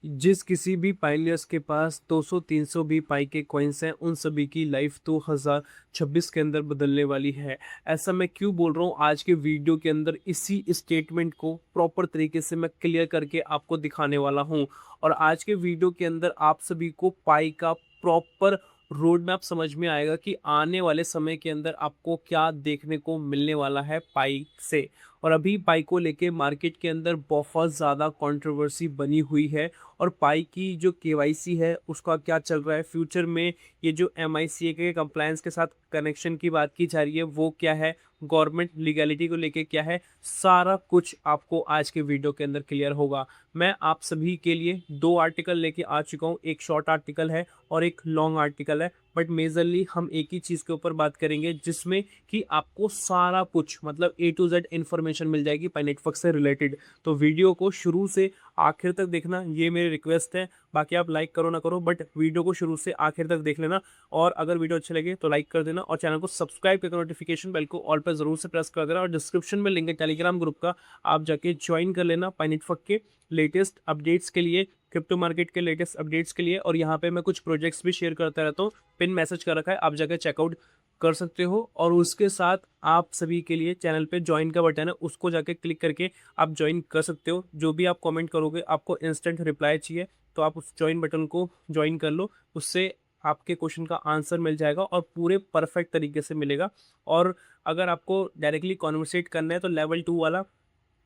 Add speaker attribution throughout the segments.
Speaker 1: जिस किसी भी पायनियर्स के पास 200-300 भी पाई के कॉइन्स हैं, उन सभी की लाइफ 2026 के अंदर बदलने वाली है। ऐसा मैं क्यों बोल रहा हूँ, आज के वीडियो के अंदर इसी स्टेटमेंट को प्रॉपर तरीके से मैं क्लियर करके आपको दिखाने वाला हूँ। और आज के वीडियो के अंदर आप सभी को पाई का प्रॉपर रोड मैप समझ में आएगा कि आने वाले समय के अंदर आपको क्या देखने को मिलने वाला है पाई से। और अभी पाई को लेके मार्केट के अंदर बहुत ज़्यादा कंट्रोवर्सी बनी हुई है। और पाई की जो केवाईसी है उसका क्या चल रहा है फ्यूचर में, ये जो एमआईसीए के कंप्लायंस के साथ कनेक्शन की बात की जा रही है वो क्या है, गवर्नमेंट लीगैलिटी को लेके क्या है, सारा कुछ आपको आज के वीडियो के अंदर क्लियर होगा। मैं आप सभी के लिए दो आर्टिकल लेके आ चुका हूँ, एक शॉर्ट आर्टिकल है और एक लॉन्ग आर्टिकल है। बट मेजरली हम एक ही चीज़ के ऊपर बात करेंगे जिसमें कि आपको सारा कुछ मतलब A to Z इन्फॉर्मेशन मिल जाएगी पाई नेटवर्क से रिलेटेड। तो वीडियो को शुरू से आखिर तक देखना, ये मेरी रिक्वेस्ट है। बाकी आप लाइक करो ना करो, बट वीडियो को शुरू से आखिर तक देख लेना। और अगर वीडियो अच्छे लगे तो लाइक कर देना और चैनल को सब्सक्राइब करके नोटिफिकेशन बेल को ऑल पर जरूर से प्रेस कर देना। और डिस्क्रिप्शन में लिंक है टेलीग्राम ग्रुप का, आप जाके ज्वाइन कर लेना पाई नेटवर्क के लेटेस्ट अपडेट्स के लिए, क्रिप्टो मार्केट के लेटेस्ट अपडेट्स के लिए। और यहाँ पे मैं कुछ प्रोजेक्ट्स भी शेयर करता रहता हूँ, पिन मैसेज कर रखा है, आप जाकर चेकआउट कर सकते हो। और उसके साथ आप सभी के लिए चैनल पे ज्वाइन का बटन है, उसको जाके क्लिक करके आप ज्वाइन कर सकते हो। जो भी आप कमेंट करोगे आपको इंस्टेंट रिप्लाई चाहिए तो आप उस ज्वाइन बटन को ज्वाइन कर लो, उससे आपके क्वेश्चन का आंसर मिल जाएगा और पूरे परफेक्ट तरीके से मिलेगा। और अगर आपको डायरेक्टली कॉन्वर्सेट करना है तो लेवल 2 वाला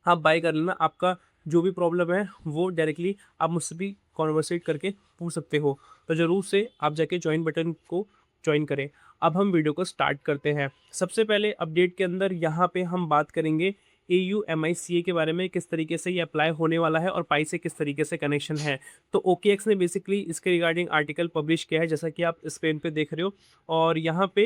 Speaker 1: आप बाय कर लेना। आपका जो भी प्रॉब्लम है वो डायरेक्टली आप मुझसे भी कॉन्वर्सेट करके पूछ सकते हो। तो ज़रूर से आप जाके ज्वाइन बटन को ज्वाइन करें। अब हम वीडियो को स्टार्ट करते हैं। सबसे पहले अपडेट के अंदर यहाँ पे हम बात करेंगे AUMICA के बारे में, किस तरीके से ये अप्लाई होने वाला है और पाई से किस तरीके से कनेक्शन है। तो OKX ने बेसिकली इसके रिगार्डिंग आर्टिकल पब्लिश किया है, जैसा कि आप स्क्रीन पे देख रहे हो। और यहाँ पे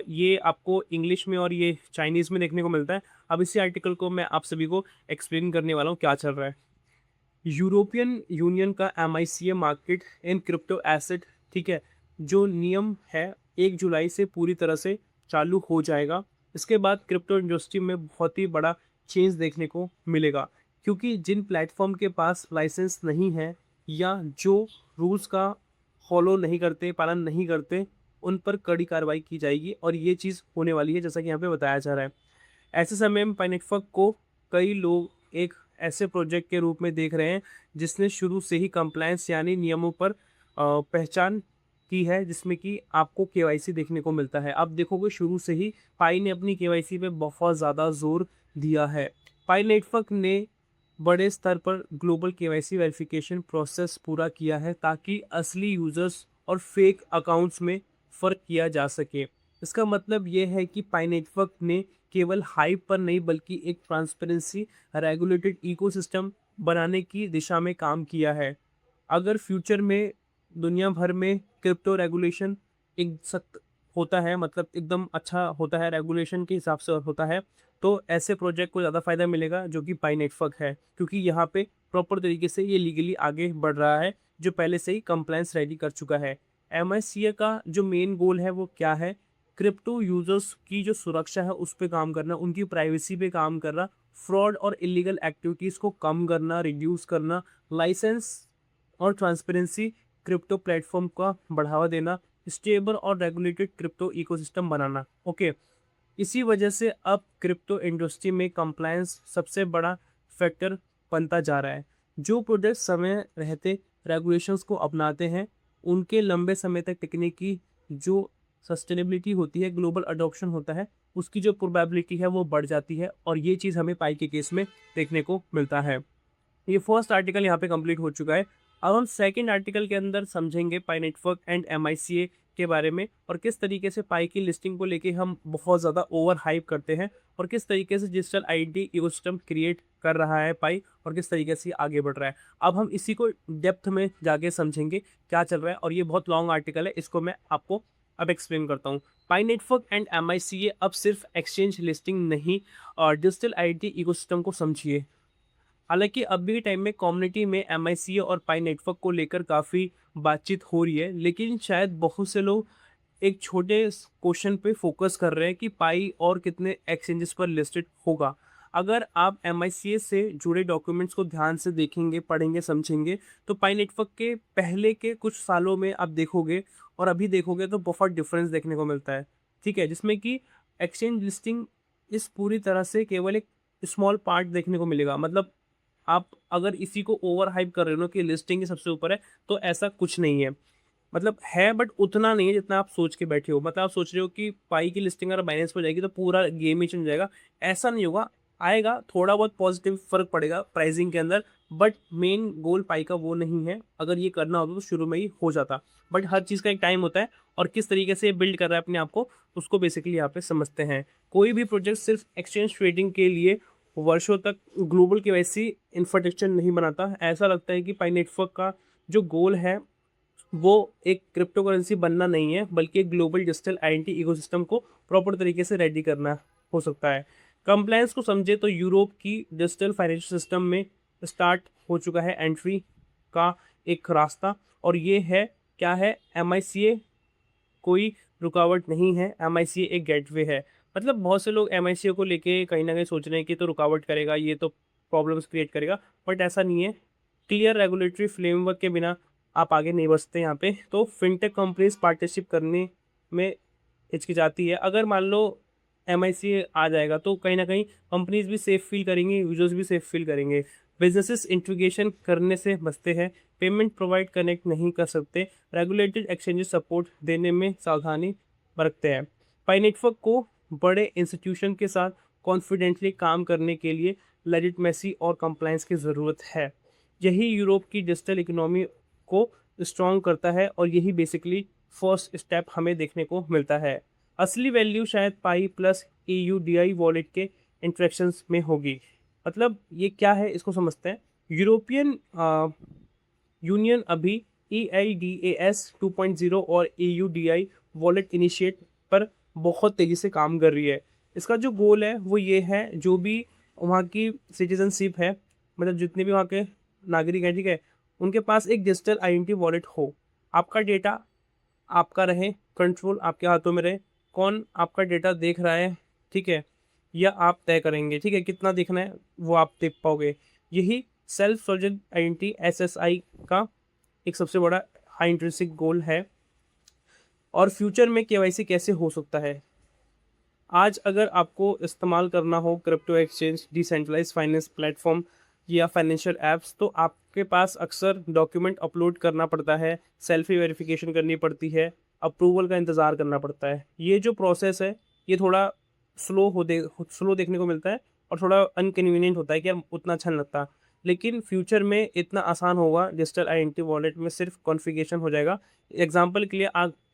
Speaker 1: ये आपको इंग्लिश में और ये चाइनीज़ में देखने को मिलता है। अब इसी आर्टिकल को मैं आप सभी को एक्सप्लेन करने वाला हूँ क्या चल रहा है। यूरोपियन यूनियन का MICA market in crypto asset, ठीक है, जो नियम है 1 जुलाई से पूरी तरह से चालू हो जाएगा। इसके बाद क्रिप्टो इंडस्ट्री में बहुत ही बड़ा चेंज देखने को मिलेगा, क्योंकि जिन प्लेटफॉर्म के पास लाइसेंस नहीं है या जो रूल्स का फॉलो नहीं करते, पालन नहीं करते, उन पर कड़ी कार्रवाई की जाएगी। और ये चीज़ होने वाली है जैसा कि यहाँ पे बताया जा रहा है। ऐसे समय में पाइनेटवर्क को कई लोग एक ऐसे प्रोजेक्ट के रूप में देख रहे हैं जिसने शुरू से ही कंप्लायंस यानी नियमों पर पहचान की है, जिसमें कि आपको केवाईसी देखने को मिलता है। आप देखोगे शुरू से ही पाई ने अपनी केवाईसी पे बहुत ज़्यादा जोर दिया है। पाई नेटवर्क ने बड़े स्तर पर ग्लोबल केवाईसी वेरिफिकेशन प्रोसेस पूरा किया है ताकि असली यूजर्स और फेक अकाउंट्स में फ़र्क किया जा सके। इसका मतलब ये है कि पाई नेटवर्क ने केवल हाइप पर नहीं बल्कि एक ट्रांसपेरेंसी रेगुलेटेड इकोसिस्टम बनाने की दिशा में काम किया है। अगर फ्यूचर में दुनिया भर में क्रिप्टो रेगुलेशन एक सख्त होता है, मतलब एकदम अच्छा होता है, रेगुलेशन के हिसाब से होता है, तो ऐसे प्रोजेक्ट को ज़्यादा फायदा मिलेगा जो कि पाई नेटवर्क है, क्योंकि यहाँ पे प्रॉपर तरीके से ये लीगली आगे बढ़ रहा है, जो पहले से ही कंप्लायंस रेडी कर चुका है। MICA का जो मेन गोल है वो क्या है, क्रिप्टो यूजर्स की जो सुरक्षा है उस पे काम करना, उनकी प्राइवेसी पे काम करना, फ्रॉड और इलीगल एक्टिविटीज़ को कम करना, रिड्यूस करना, लाइसेंस और ट्रांसपेरेंसी, क्रिप्टो प्लेटफॉर्म का बढ़ावा देना, स्टेबल और रेगुलेटेड क्रिप्टो इकोसिस्टम बनाना। ओके, इसी वजह से अब क्रिप्टो इंडस्ट्री में कंप्लायंस सबसे बड़ा फैक्टर बनता जा रहा है। जो प्रोजेक्ट समय रहते रेगुलेशंस को अपनाते हैं उनके लंबे समय तक टिकने की जो सस्टेनेबिलिटी होती है, ग्लोबल अडॉप्शन होता है, उसकी जो प्रोबेबिलिटी है वो बढ़ जाती है। और ये चीज़ हमें पाई के केस में देखने को मिलता है। ये फर्स्ट आर्टिकल यहाँ पे कंप्लीट हो चुका है। अब हम सेकंड आर्टिकल के अंदर समझेंगे पाई नेटवर्क एंड MICA के बारे में, और किस तरीके से पाई की लिस्टिंग को लेके हम बहुत ज़्यादा ओवर हाइप करते हैं, और किस तरीके से डिजिटल आईडेंटिटी इकोसिस्टम क्रिएट कर रहा है पाई, और किस तरीके से आगे बढ़ रहा है। अब हम इसी को डेप्थ में जाके समझेंगे क्या चल रहा है। और ये बहुत लॉन्ग आर्टिकल है, इसको मैं आपको अब एक्सप्लेन करता हूँ। पाई नेटवर्क एंड MICA अब सिर्फ एक्सचेंज लिस्टिंग नहीं और डिजिटल आईडेंटिटी इकोसिस्टम को समझिए। हालांकि अभी के टाइम में कम्युनिटी में MICA और पाई नेटवर्क को लेकर काफ़ी बातचीत हो रही है, लेकिन शायद बहुत से लोग एक छोटे क्वेश्चन पे फोकस कर रहे हैं कि पाई और कितने एक्सचेंजेस पर लिस्टेड होगा। अगर आप MICA से जुड़े डॉक्यूमेंट्स को ध्यान से देखेंगे, पढ़ेंगे, समझेंगे, तो पाई नेटवर्क के पहले के कुछ सालों में आप देखोगे और अभी देखोगे तो बहुत डिफरेंस देखने को मिलता है, ठीक है? जिसमें कि एक्सचेंज लिस्टिंग इस पूरी तरह से केवल एक स्मॉल पार्ट देखने को मिलेगा। मतलब आप अगर इसी को ओवर हाइप कर रहे हो ना कि लिस्टिंग ही सबसे ऊपर है, तो ऐसा कुछ नहीं है। मतलब है बट उतना नहीं है जितना आप सोच के बैठे हो। मतलब आप सोच रहे हो कि पाई की लिस्टिंग अगर बाइनेंस पे जाएगी तो पूरा गेम ही चेंज जाएगा, ऐसा नहीं होगा। आएगा, थोड़ा बहुत पॉजिटिव फ़र्क पड़ेगा प्राइसिंग के अंदर, बट मेन गोल पाई का वो नहीं है। अगर ये करना होता तो शुरू में ही हो जाता, बट हर चीज़ का एक टाइम होता है और किस तरीके से बिल्ड कर रहा है अपने आप को, उसको बेसिकली यहाँ पे समझते हैं। कोई भी प्रोजेक्ट सिर्फ एक्सचेंज ट्रेडिंग के लिए वर्षों तक ग्लोबल केवाईसी इंफ्रास्ट्रक्चर नहीं बनाता। ऐसा लगता है कि पाई नेटवर्क का जो गोल है वो एक क्रिप्टो करेंसी बनना नहीं है, बल्कि एक ग्लोबल डिजिटल आइडेंटिटी इकोसिस्टम को प्रॉपर तरीके से रेडी करना हो सकता है। कंप्लायंस को समझे तो यूरोप की डिजिटल फाइनेंशियल सिस्टम में स्टार्ट हो चुका है एंट्री का एक रास्ता, और ये है क्या है, MICA कोई रुकावट नहीं है, MICA एक गेटवे है। मतलब बहुत से लोग MICA को लेके कहीं ना कहीं सोच रहे हैं कि तो रुकावट करेगा, ये तो प्रॉब्लम्स क्रिएट करेगा, बट ऐसा नहीं है। क्लियर रेगुलेटरी फ्रेमवर्क के बिना आप आगे नहीं बढ़ते यहाँ पे। तो फिनटेक कंपनीज पार्टनरशिप करने में हिचकिचाती है। अगर मान लो MICA आ जाएगा तो कहीं ना कहीं कंपनीज भी सेफ फील करेंगी, यूजर्स भी सेफ फील करेंगे। बिजनेसेस इंटीग्रेशन करने से बचते हैं, पेमेंट प्रोवाइड कनेक्ट नहीं कर सकते, रेगुलेटेड एक्सचेंजेस सपोर्ट देने में सावधानी बरतते हैं। पाई नेटवर्क को बड़े इंस्टीट्यूशन के साथ कॉन्फिडेंटली काम करने के लिए लेजिटमेसी और कंप्लायंस की ज़रूरत है। यही यूरोप की डिजिटल इकोनॉमी को स्ट्रॉन्ग करता है और यही बेसिकली फर्स्ट स्टेप हमें देखने को मिलता है। असली वैल्यू शायद पाई प्लस EUDI वॉलेट के इंट्रैक्शंस में होगी। मतलब ये क्या है, इसको समझते हैं। यूरोपियन यूनियन अभी EIDAS 2.0 और EUDI वॉलेट इनिशिएट पर बहुत तेज़ी से काम कर रही है। इसका जो गोल है वो ये है, जो भी वहाँ की सिटीजनशिप है, मतलब जितने भी वहाँ के नागरिक हैं, ठीक है, उनके पास एक डिजिटल आइडेंटिटी वॉलेट हो। आपका डेटा आपका रहे, कंट्रोल आपके हाथों में रहे, कौन आपका डेटा देख रहा है, ठीक है, या आप तय करेंगे, ठीक है, कितना देखना है वो आप देख पाओगे। यही सेल्फ सोल्जन आइडेंटिटी SSI का एक सबसे बड़ा हाई इंट्रिंसिक गोल है। और फ्यूचर में KYC कैसे हो सकता है? आज अगर आपको इस्तेमाल करना हो crypto exchange, decentralize finance platform या फाइनेंशियल ऐप्स, तो आपके पास अक्सर डॉक्यूमेंट अपलोड करना पड़ता है, सेल्फी वेरिफिकेशन करनी पड़ती है, अप्रूवल का इंतज़ार करना पड़ता है। ये जो प्रोसेस है ये थोड़ा स्लो देखने को मिलता है और थोड़ा अनकन्वीनियंट होता है कि यार उतना अच्छा नहीं लगता। लेकिन फ्यूचर में इतना आसान होगा, डिजिटल आइडेंटिटी वॉलेट में सिर्फ कॉन्फ़िगरेशन हो जाएगा। एग्जांपल के लिए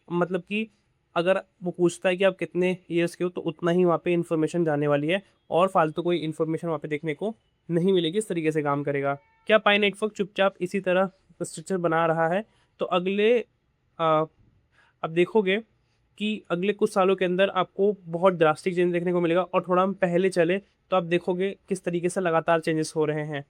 Speaker 1: मतलब कि अगर वो पूछता है कि आप कितने ईयर्स के हो, तो उतना ही वहाँ पे इन्फॉर्मेशन जाने वाली है और फालतू कोई इन्फॉर्मेशन वहाँ पे देखने को नहीं मिलेगी। इस तरीके से काम करेगा। क्या पाई नेटवर्क चुपचाप इसी तरह स्ट्रक्चर बना रहा है? तो आप देखोगे कि अगले कुछ सालों के अंदर आपको बहुत ड्रास्टिक चेंज देखने को मिलेगा। और थोड़ा हम पहले चले तो आप देखोगे किस तरीके से लगातार चेंजेस हो रहे हैं।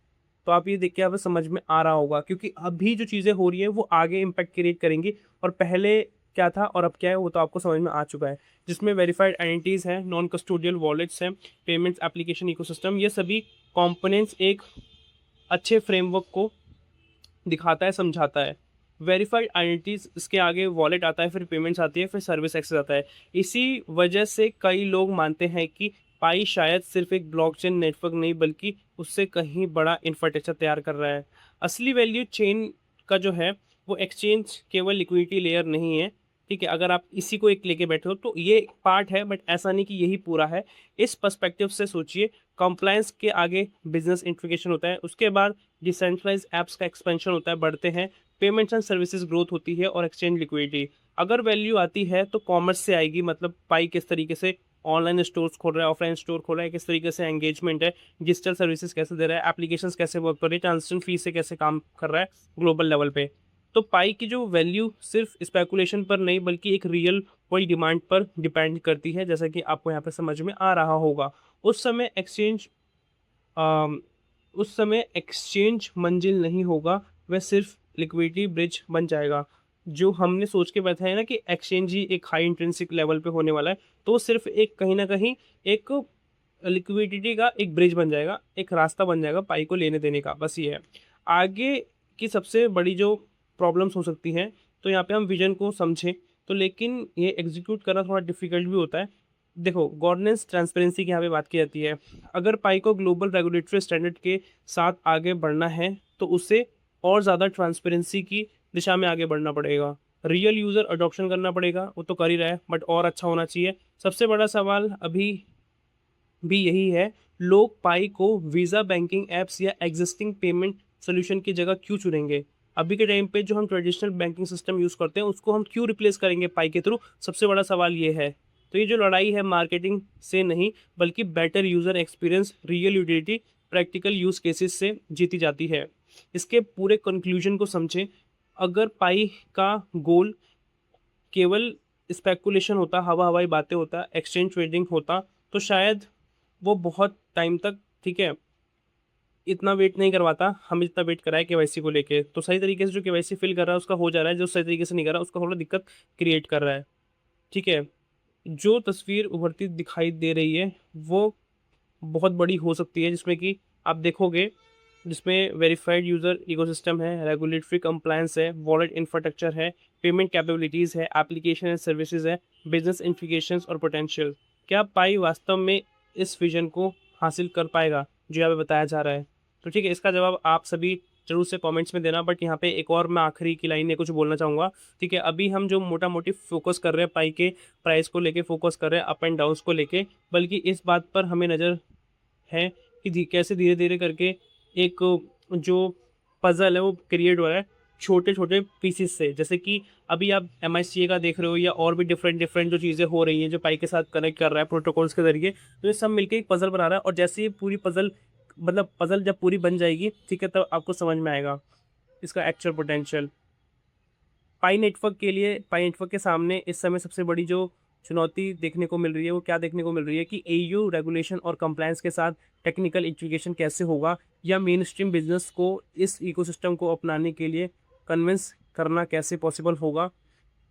Speaker 1: तो आप ये देख के आप समझ में आ रहा होगा, क्योंकि अभी जो चीज़ें हो रही हैं वो आगे इम्पैक्ट क्रिएट करेंगी, और पहले क्या था और अब क्या है वो तो आपको समझ में आ चुका है। जिसमें वेरीफाइड आइडेंटिटीज़ हैं, नॉन कस्टोडियल वॉलेट्स हैं, पेमेंट्स एप्लीकेशन इकोसिस्टम, ये सभी कंपोनेंट्स एक अच्छे फ्रेमवर्क को दिखाता है, समझाता है। वेरीफाइड आइडेंटिटीज, इसके आगे वॉलेट आता है, फिर पेमेंट्स आती है, फिर सर्विस एक्सेस आता है। इसी वजह से कई लोग मानते हैं कि पाई शायद सिर्फ एक ब्लॉकचेन नेटवर्क नहीं, बल्कि उससे कहीं बड़ा इंफ्रास्ट्रक्चर तैयार कर रहा है। असली वैल्यू चेन का जो है वो एक्सचेंज केवल लिक्विडिटी लेयर नहीं है, ठीक है। अगर आप इसी को एक लेके बैठे हो तो ये एक पार्ट है, बट ऐसा नहीं कि यही पूरा है। इस पर्सपेक्टिव से सोचिए, कंप्लायंस के आगे बिजनेस इंटीग्रेशन होता है, उसके बाद डिसेंट्रलाइज ऐप्स का एक्सपेंशन होता है, बढ़ते हैं, पेमेंट्स एंड सर्विसेज ग्रोथ होती है, और एक्सचेंज लिक्विडिटी। अगर वैल्यू आती है तो कॉमर्स से आएगी। मतलब पाई किस तरीके से ऑनलाइन स्टोर्स खोल रहा है, ऑफलाइन स्टोर खोल रहा है, किस तरीके से एंगेजमेंट है, डिजिटल सर्विसेज कैसे दे रहा है, एप्लीकेशंस कैसे वर्क कर रही है, ट्रांजेक्शन फीस से कैसे काम कर रहा है ग्लोबल लेवल पे। तो पाई की जो वैल्यू सिर्फ स्पेकुलेशन पर नहीं, बल्कि एक रियल वर्ल्ड डिमांड पर डिपेंड करती है, जैसा कि आपको यहाँ पे समझ में आ रहा होगा। उस समय एक्सचेंज मंजिल नहीं होगा, वह सिर्फ लिक्विडिटी ब्रिज बन जाएगा। जो हमने सोच के बैठा है ना कि एक्सचेंज ही एक हाई इंट्रिंसिक लेवल पे होने वाला है, तो सिर्फ एक कहीं ना कहीं एक लिक्विडिटी का एक ब्रिज बन जाएगा, एक रास्ता बन जाएगा पाई को लेने देने का, बस ये है। आगे की सबसे बड़ी जो प्रॉब्लम्स हो सकती हैं, तो यहाँ पे हम विजन को समझें तो, लेकिन ये एग्जीक्यूट करना थोड़ा डिफिकल्ट भी होता है। देखो, गवर्नेंस ट्रांसपेरेंसी की यहाँ पे बात की जाती है। अगर पाई को ग्लोबल रेगुलेटरी स्टैंडर्ड के साथ आगे बढ़ना है तो उसे और ज़्यादा ट्रांसपेरेंसी की दिशा में आगे बढ़ना पड़ेगा, रियल यूज़र अडॉप्शन करना पड़ेगा, वो तो कर ही रहा है बट और अच्छा होना चाहिए। सबसे बड़ा सवाल अभी भी यही है, लोग पाई को वीज़ा बैंकिंग ऐप्स या एग्जिस्टिंग पेमेंट सोल्यूशन की जगह क्यों चुनेंगे? अभी के टाइम पे जो हम ट्रेडिशनल बैंकिंग सिस्टम यूज़ करते हैं उसको हम क्यों रिप्लेस करेंगे पाई के थ्रू? सबसे बड़ा सवाल ये है। तो ये जो लड़ाई है मार्केटिंग से नहीं, बल्कि better user experience, real utility, practical use cases से जीती जाती है। इसके पूरे कंक्लूजन को समझें। अगर पाई का गोल केवल स्पेकुलेशन होता, हवा-हवाई बातें होता, एक्सचेंज ट्रेडिंग होता, तो शायद वो बहुत टाइम तक, ठीक है, इतना वेट नहीं करवाता, हम इतना वेट कराए केवाईसी को लेके। तो सही तरीके से जो केवाईसी फिल कर रहा है उसका हो जा रहा है, जो सही तरीके से नहीं कर रहा उसका थोड़ा दिक्कत क्रिएट कर रहा है, ठीक है। जो तस्वीर उभरती दिखाई दे रही है वो बहुत बड़ी हो सकती है, जिसमें कि आप देखोगे, जिसमें वेरीफाइड यूज़र इकोसिस्टम है, रेगुलेटरी कंप्लायंस है, वॉलेट इंफ्रास्ट्रक्चर है, पेमेंट कैपेबिलिटीज़ है, एप्लीकेशन एंड सर्विसेज है, बिजनेस इम्प्लीकेशंस और पोटेंशियल। क्या पाई वास्तव में इस विजन को हासिल कर पाएगा जो यहाँ पे बताया जा रहा है? तो ठीक है, इसका जवाब आप सभी जरूर से कमेंट्स में देना। बट यहाँ पे एक और मैं आखिरी की लाइन में कुछ बोलना चाहूँगा, ठीक है। अभी हम जो मोटा मोटी फोकस कर रहे हैं पाई के प्राइस को लेके, फोकस कर रहे हैं अप एंड डाउन्स को लेके, बल्कि इस बात पर हमें नज़र है कि कैसे धीरे धीरे करके एक जो पज़ल है वो क्रिएट हो रहा है छोटे छोटे पीसेस से। जैसे कि अभी आप MICA का देख रहे हो, या और भी डिफरेंट डिफरेंट जो चीज़ें हो रही हैं जो पाई के साथ कनेक्ट कर रहा है प्रोटोकॉल्स के जरिए, तो ये सब मिलकर एक पज़ल बना रहा है। और जैसे ये पूरी पज़ल, मतलब पज़ल जब पूरी बन जाएगी, ठीक है, तब आपको समझ में आएगा इसका एक्चुअल पोटेंशियल। पाई नेटवर्क के लिए, पाई नेटवर्क के सामने इस समय सबसे बड़ी जो चुनौती देखने को मिल रही है वो क्या देखने को मिल रही है कि AU रेगुलेशन और कंप्लायंस के साथ टेक्निकल इंटीग्रेशन कैसे होगा, या मेन स्ट्रीम बिजनेस को इस इकोसिस्टम को अपनाने के लिए कन्विंस करना कैसे पॉसिबल होगा,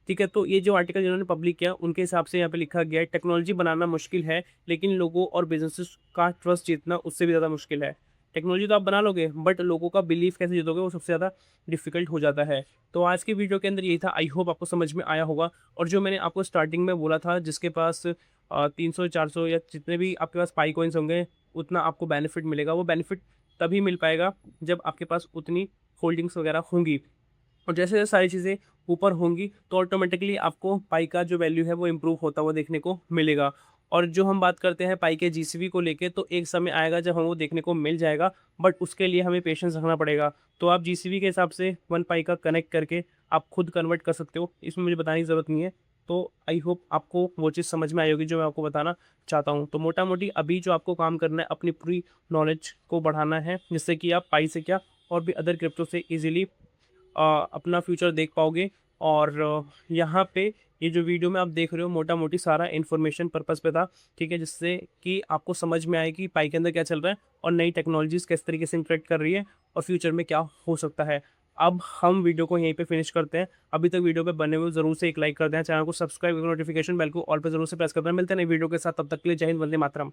Speaker 1: ठीक है। तो ये जो आर्टिकल जिन्होंने पब्लिक किया उनके हिसाब से यहाँ पे लिखा गया है, टेक्नोलॉजी बनाना मुश्किल है लेकिन लोगों और बिजनेसेस का ट्रस्ट जीतना उससे भी ज़्यादा मुश्किल है। टेक्नोलॉजी तो आप बना लोगे बट लोगों का बिलीफ कैसे जीतोगे, वो सबसे ज़्यादा डिफिकल्ट हो जाता है। तो आज की वीडियो के अंदर यही था, आई होप आपको समझ में आया होगा। और जो मैंने आपको स्टार्टिंग में बोला था, जिसके पास 300 400 या जितने भी आपके पास पाई कॉइन्स होंगे उतना आपको बेनिफिट मिलेगा, वो बेनिफिट तभी मिल पाएगा जब आपके पास उतनी होल्डिंग्स वगैरह होंगी। और जैसे जैसे सारी चीज़ें ऊपर होंगी तो ऑटोमेटिकली आपको पाई का जो वैल्यू है वो इम्प्रूव होता हुआ देखने को मिलेगा। और जो हम बात करते हैं पाई के GCV को लेके, तो एक समय आएगा जब हमें वो देखने को मिल जाएगा, बट उसके लिए हमें पेशेंस रखना पड़ेगा। तो आप GCV के हिसाब से 1 पाई का कनेक्ट करके आप खुद कन्वर्ट कर सकते हो, इसमें मुझे बताने की ज़रूरत नहीं है। तो आई होप आपको वो चीज़ समझ में आई होगी जो मैं आपको बताना चाहता हूँ। तो मोटा मोटी अभी जो आपको काम करना है, अपनी पूरी नॉलेज को बढ़ाना है, जिससे कि आप पाई से क्या और भी अदर क्रिप्टो से ईजिली अपना फ्यूचर देख पाओगे। और यहाँ पे ये जो वीडियो में आप देख रहे हो मोटा मोटी सारा इन्फॉर्मेशन पर्पस पे था, ठीक है, जिससे कि आपको समझ में आए कि पाई के अंदर क्या चल रहा है और नई टेक्नोलॉजीज़ किस तरीके से इंटरेक्ट कर रही है और फ्यूचर में क्या हो सकता है। अब हम वीडियो को यहीं पे फिनिश करते हैं। अभी तक वीडियो पे बने हुए ज़रूर से एक लाइक कर दें, चैनल को सब्सक्राइब करके नोटिफिकेशन बेल को ऑल पे ज़रूर से प्रेस कर दें। मिलते हैं नई वीडियो के साथ, तब तक के लिए जय हिंद, वंदे मातरम।